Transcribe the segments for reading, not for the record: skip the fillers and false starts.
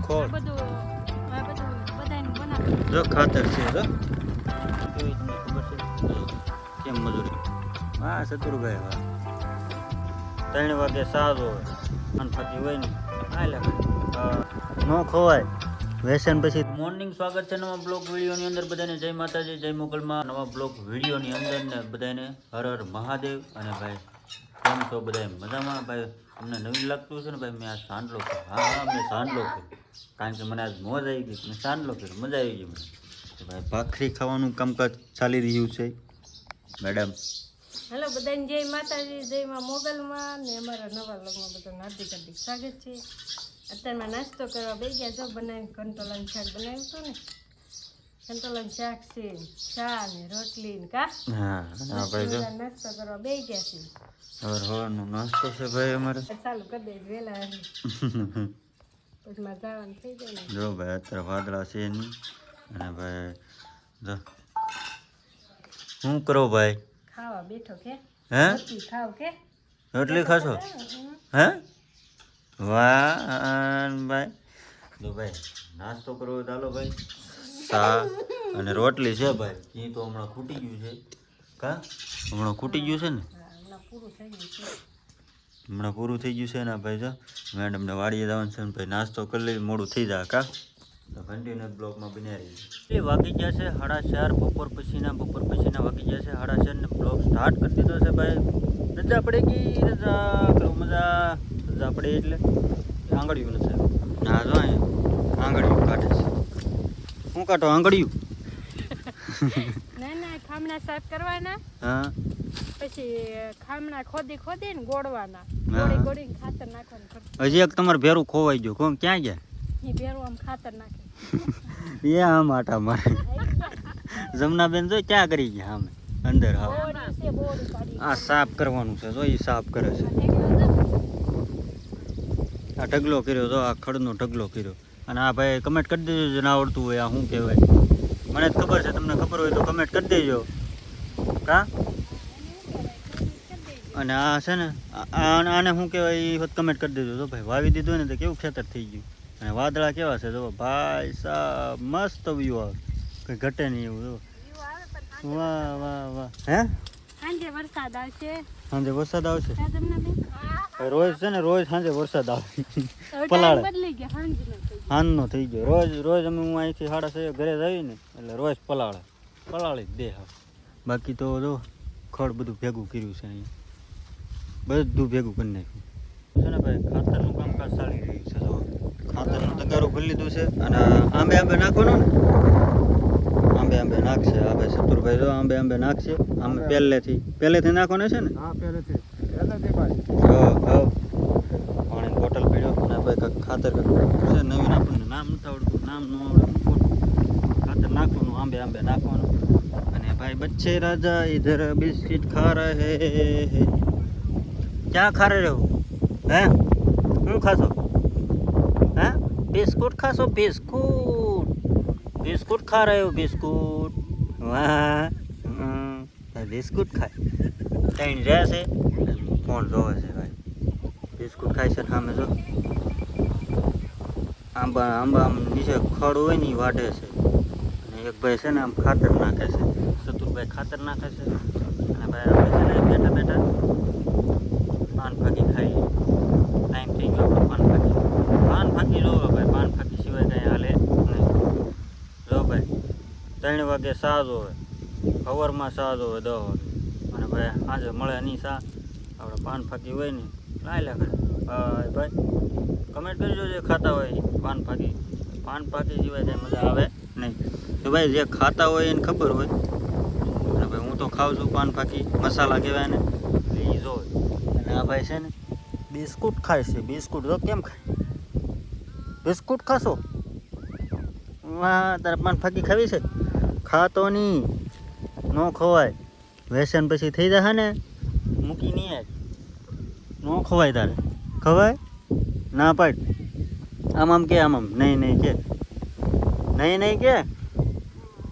ખોળ આ બધું બધાને બનાવે. જો ખાતર છે જો કેવી તમને ખબર છે કેમ મજૂરી હા ચતુરભાઈ વાહ 3 વાગે સાજ હોય અને પછી હોય ને હાલે ન ખવાય વ્યસન પછી મોર્નિંગ સ્વાગત છે નવા બ્લોગ વિડીયોની અંદર બધાને જય માતાજી જય મોગલમાં નવા બ્લોગ વિડીયોની અંદર ને બધાને હર હર મહાદેવ અને ભાઈ કેમ છો બધા મજામાં ભાઈ અમને નવીન લાગતું છે ને ભાઈ મેં આ સાંડલો કર્યો હા મેં સાંડલો કર્યો કારણ કે મને આજ મોજ આવી ગઈ મેં સાંડલો કર્યો મજા આવી ગઈ મને તો ભાઈ ભાખરી ખાવાનું કામકાજ ચાલી રહ્યું છે મેડમ હેલો બધાને જય માતાજી જય માં મોગલમાં ને અમારા નવા લગ્નમાં બધાને હાર્દિક હાર્દિક સ્વાગત છે. અત્યારમાં નાસ્તો કરવા બેસી ગયા જો બનાવી કંટોલાનું શાક બનાવ્યું હતું ને કંટોલાનું શાક છે ચા ને રોટલી ને કા હા હા ભાઈ જો નાસ્તો કરવા બેસી ગયા છે. હવાનો નાસ્તો છે ભાઈ અમારે ચાલુ કરી દે વહેલા પછી મારે જવાનું થઈ જાય ને જો ભાઈ અત્યારે વાદળા છે નહીં અને ભાઈ જો શું કરો ભાઈ ખાવા બેઠો કે હે રોટલી ખાવ કે રોટલી ખાશો હે વાહ ભાઈ જો ભાઈ નાસ્તો કરવો હોય ચાલો ભાઈ ચા અને રોટલી છે ભાઈ એ તો હમણાં ખૂટી ગયું છે કા હમણાં ખૂટી ગયું છે ને હમણાં પૂરું થઈ ગયું છે. હમણાં પૂરું થઈ ગયું છે ને ભાઈ જો મેડમને વાડીએ જવાનું છે ને ભાઈ નાસ્તો કરી લઈ મોડું થઈ જાય કા તો કન્ટિન્યુઅસ બ્લોગમાં બન્યા રહીએ વાગી ગયા છે 4:30 બપોર પછીના વાગી ગયા છે 4:30 ને બ્લોગ સ્ટાર્ટ કરી દીધો છે ભાઈ રજા પડે ગઈ રજા કરો મજા રજા પડે એટલે આંગળીયું નથી ના જો અહીંયા આંગળીયું કાઢે છે શું કાઢો આંગળીયું ના ખામણા સાફ કરવાના હા પછી ખામણા ખોદી ને ગોળવાના હા. ગોળીને ખાતર નાખવાનું ખર્ચ હજી એક તમારે ભેરું ખોવાઈ ગયું કોણ ક્યાં ગયા એ ભેરું આમ ખાતર નાખે એ આમ આટા મારે જમનાબેન જો ક્યાં કરી ગયા આમે અંદર હા બોરી છે બોરી કાઢી આ સાફ કરવાનું છે જો એ સાફ કરે છે આ ઢગલો કર્યો જો આ ખડનો ઢગલો કર્યો અને આ ભાઈ કમેન્ટ કરી દેજો જે ના આવડતું હોય આ શું કહેવાય મને જ ખબર છે તમને ખબર હોય તો કમેન્ટ કરી દેજો કા અને આ છે ને આને શું કહેવાય એ વખત કમેન્ટ કરી દેજો જો ભાઈ વાવી દીધું ને તો કેવું ખેતર થઈ ગયું અને વાદળા કેવા છે જો ભાઈ સાહેબ મસ્ત વ્યૂ આવે કંઈ ઘટે નહીં એવું જો વાહ વાહ વાહ હે સાંજે વરસાદ આવશે સાંજે વરસાદ આવશે ત્યાં તમને બેન રોજ છે ને રોજ સાંજે વરસાદ આવે હવે પલાળે. ટાઈમ બદલી ગયા સાંજનો થઈ ગયો. હાનનો થઈ ગયો રોજ અમે હું અહીંથી 6:30 ઘરે જઈએ ને એટલે રોજ પલાળી જ દે હા બાકી તો જો ખડ બધું ભેગું કર્યું છે અહીંયા બધું ભેગું કરી નાખ્યું છે ને ભાઈ ખાતરનું કામકાજ ચાલી રહ્યું છે જો ખાતરનું તગારું ભરી લીધું છે અને આંબે નાખવાનું ને આંબે નાખશે આ ભાઈ ચતુરભાઈ જો આંબે નાખશે આંબે પહેલેથી નાખવાનું છે ને હા પહેલેથી ભાઈ પાણીની બોટલ પીડ્યો અને ભાઈ કાંઈક ખાતર છે નવીન આપણને નામ નથી આવડતું નામ ન આવડે ખાતર નાખવાનું આંબે નાખવાનું અને ભાઈ બચ્ચે રાજા ઇધર બિસ્કિટ ખા રહે હે ક્યાં ખા રહે હો હે શું ખાશો હે બિસ્કુટ ખાશો બિસ્કુટ ખા રહે હો બિસ્કુટ વાહ બિસ્કુટ ખાય ત્રણ રહ્યા છે ફોન જોવે છે ભાઈ બિસ્કુટ ખાય છે સામે જો આંબા આમ નીચે ખડ હોય ને એ વાઢે છે અને એક ભાઈ છે ને આમ ખાતર નાખે છે ચતુરભાઈ ખાતર નાખે છે અને ભાઈ આપણે છે ને બેઠા પાન ફાકી ખાઈ ટાઈમ થઈ ગયો આપણો પાન ફાકી જોવો ભાઈ પાન ફાકી સિવાય કાંઈ હાલે નહીં જો ભાઈ 3 વાગે સાજ હોય સવારમાં સાજ હોય 10 વાગે અને ભાઈ સાંજે મળે નહીં સા આપણે પાન ફાકી હોય ને લાયલા કરે ભાઈ કમેન્ટ કરજો જે ખાતા હોય પાન ફાકી સિવાય કાંઈ મજા આવે નહીં તો ભાઈ જે ખાતા હોય એને ખબર હોય અને ભાઈ હું તો ખાઉં છું પાન ફાકી મસાલા કહેવાય ને એ જોવે અને આ ભાઈ છે ને બિસ્કુટ ખાય છે બિસ્કુટ તો કેમ ખાય બિસ્કુટ ખાશો વાહ તારે પાન ફાકી ખાવી છે ખાતો નહીં ન ખવાય વ્યસન પછી થઈ જશે ને મૂકી નહીં ન ખવાય તારે ખવાય ના પાડ આમ કે આમ નહીં કે નહીં કે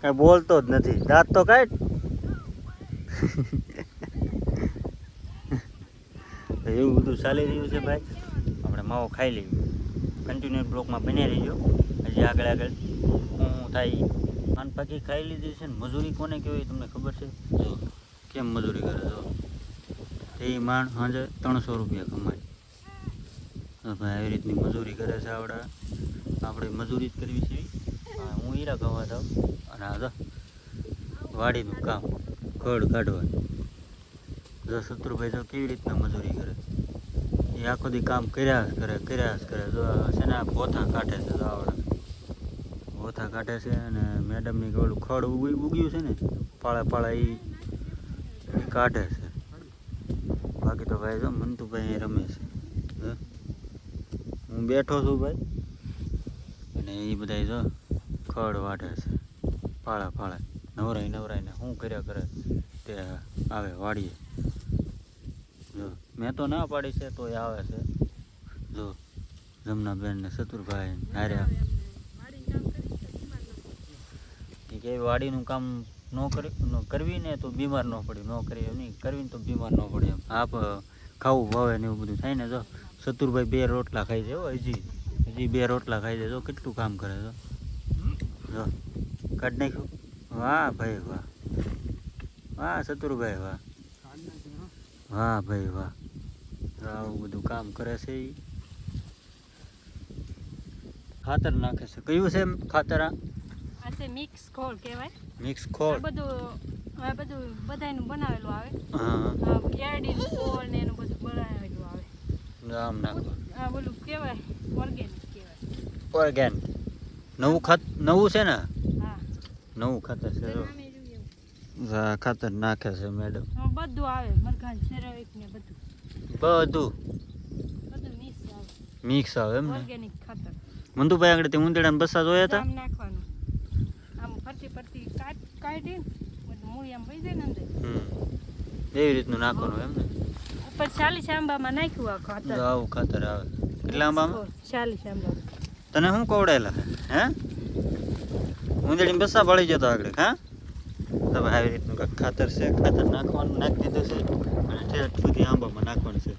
કાંઈ બોલતો જ નથી દાંત તો કાઢ એવું બધું ચાલી રહ્યું છે ભાઈ આપણે માવો ખાઈ લઈએ કન્ટિન્યુ બ્લોકમાં બની રહીજો. હજી આગળ આગળ હું થાય પાન પાકી ખાઈ લીધી છે ને. મજૂરી કોને કહેવાય તમને ખબર છે? જો કેમ મજૂરી કરે જો. એ માણ સાંજે 300 રૂપિયા કમાય. તો ભાઈ આવી રીતની મજૂરી કરે છે આપણે મજૂરી જ કરવી છે. હું હીરા ગવા થાવ અને આ જો વાડીનું કામ ખડ કાઢવાનું. જો શત્રુભાઈ જો કેવી રીતના મજૂરી કરે. એ આખો દી કામ કર્યા જ કરે. જો છે ને પોથા કાઢે છે. જો આવડે પોથા કાઢે છે અને મેડમની ઓલું ખડ ઉગ્યું છે ને પાળા એ કાઢે છે. બાકી તો ભાઈ જો મંતુભાઈ અહીં રમે છે. હું બેઠો છું ભાઈ અને એ બધા જો ખડ વાઢે છે પાળા નવરાઈને શું કર્યા કરે તે આવે વાડીએ. જો મેં તો ના પાડી છે તોય આવે છે. જો જમનાબેન ને શત્રુભાઈ હાર્યા કે વાડીનું કામ કરવી ને તો બીમાર ન પડી. ન કરી એમ નહીં કરવી ને તો બીમાર ન પડે એમ. ખાવું ભાવે ને એવું બધું થાય ને. જો શત્રુભાઈ 2 રોટલા ખાઈ જાય. હજી 2 રોટલા ખાઈ જાય. જો કેટલું કામ કરે. જો કાઢ નાખ્યું. વાહ ભાઈ વાહ શત્રુભાઈ વાહ ભાઈ વાહ. આવું બધું કામ કરે છે. ખાતર નાખે છે. કયું છે ખાતર? આ છે મિક્સ ખોળ કહેવાય. મિક્સ ખોળ આ બધું બધાયનું બનાવેલું આવે. હા કેરડીનું ખોળ ને એનું બધું બનાવેલું આવે. આમ નાખો. આ બધું કહેવાય ઓર્ગેનિક કહેવાય. ઓર્ગેન નવું છે ને? હા નવું ખાતર છે. ખાતર નાખે છે મેડમ. બધું આવે મરઘાં સેરાવિક ને બધું મિક્સ આવે એમ ને. ઓર્ગેનિક ખાતર. મંતુભાઈ આગળ તે ઉંદેડાને બસ્સા જોયા હતા. આમ નાખવાનું આમ ફરતી કાઢી બધું મૂળી આમ વહી જાય ને અંદર. એવી રીતનું નાખવાનું એમ ને. ઉપર 40 આંબામાં નાખ્યું આ ખાતર. આવું ખાતર આવે. કેટલા આંબામાં? 40 આંબા. તને શું કવડાયેલા હે? ઉંદેડીને બસ્સા પડી જતો આગળ. હા તમે આવી રીતનું કંઈક ખાતર છે. ખાતર નાખવાનું નાખી દીધું છે અને ઠેઠ સુધી આંબામાં નાખવાનું છે.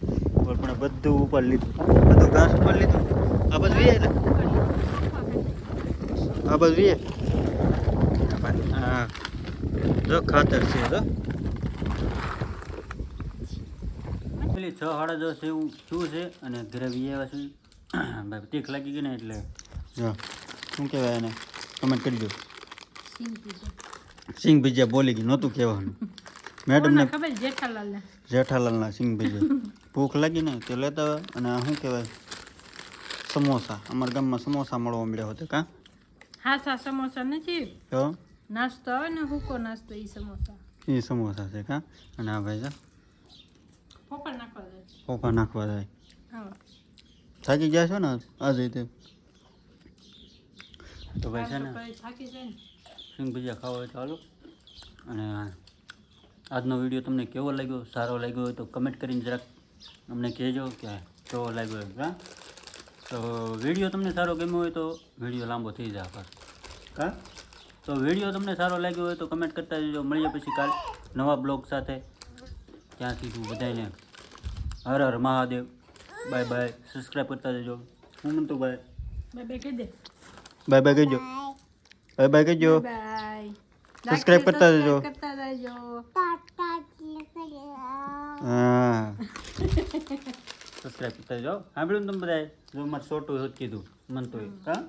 પણ બધું ઉપર લીધું. બધું ઘાસ ઉપર લીધું. આ બધું વીએ ને આ બધું વીએ. હા જો ખાતર છે. જો પેલી 6 સાડા 10 એવું શું છે અને ઘરે વીએ આવ્યા છે. ભાઈ તીખ લાગી ગઈ ને એટલે જો શું કહેવાય એને કમેન્ટ કરી દો. સિંગ ભજીયા બોલી ગઈ નહોતું કહેવાનું. મેડમને ખબર જેઠાલાલના સિંગ ભજીયા ભૂખ લાગી ને તે લેતા હોય. અને શું કહેવાય સમોસા. અમારા ગામમાં સમોસા મળવા મળ્યા હતા. કાં હાથા સમોસા નથી તો નાસ્તો આવે ને હુકો નાસ્તો એ સમોસા છે. કાં અને આ ભાઈ પોપા નાખવા જાય. થાકી ગયા છો ને આજે તે તો ભાઈ છે ને સિંગ ભજીયા ખાવા હોય તો હાલો. અને આજનો વિડીયો તમને કેવો લાગ્યો? સારો લાગ્યો હોય તો કમેન્ટ કરીને જરાક અમને કહેજો કે કેવો લાગ્યો હોય. હા તો વિડીયો તમને સારો ગમ્યો હોય તો વિડીયો લાંબો થઈ જાય પાછો. હા તો વિડીયો તમને સારો લાગ્યો હોય તો કમેન્ટ કરતા જજો. મળીએ પછી કાલ નવા બ્લોગ સાથે. ત્યાંથી તું બધાને Har Har Mahadev. Bye bye. Subscribe કરતા જજો. હું મંતુ ભાઈ બાય કહેજો. સબસ્ક્રાઈબ કરતા જજો. હા સબસ્ક્રાઈબ કરતા જજો. સાંભળ્યું ને તમે બધાએ? જો મારે છોટું કીધું મન તો હા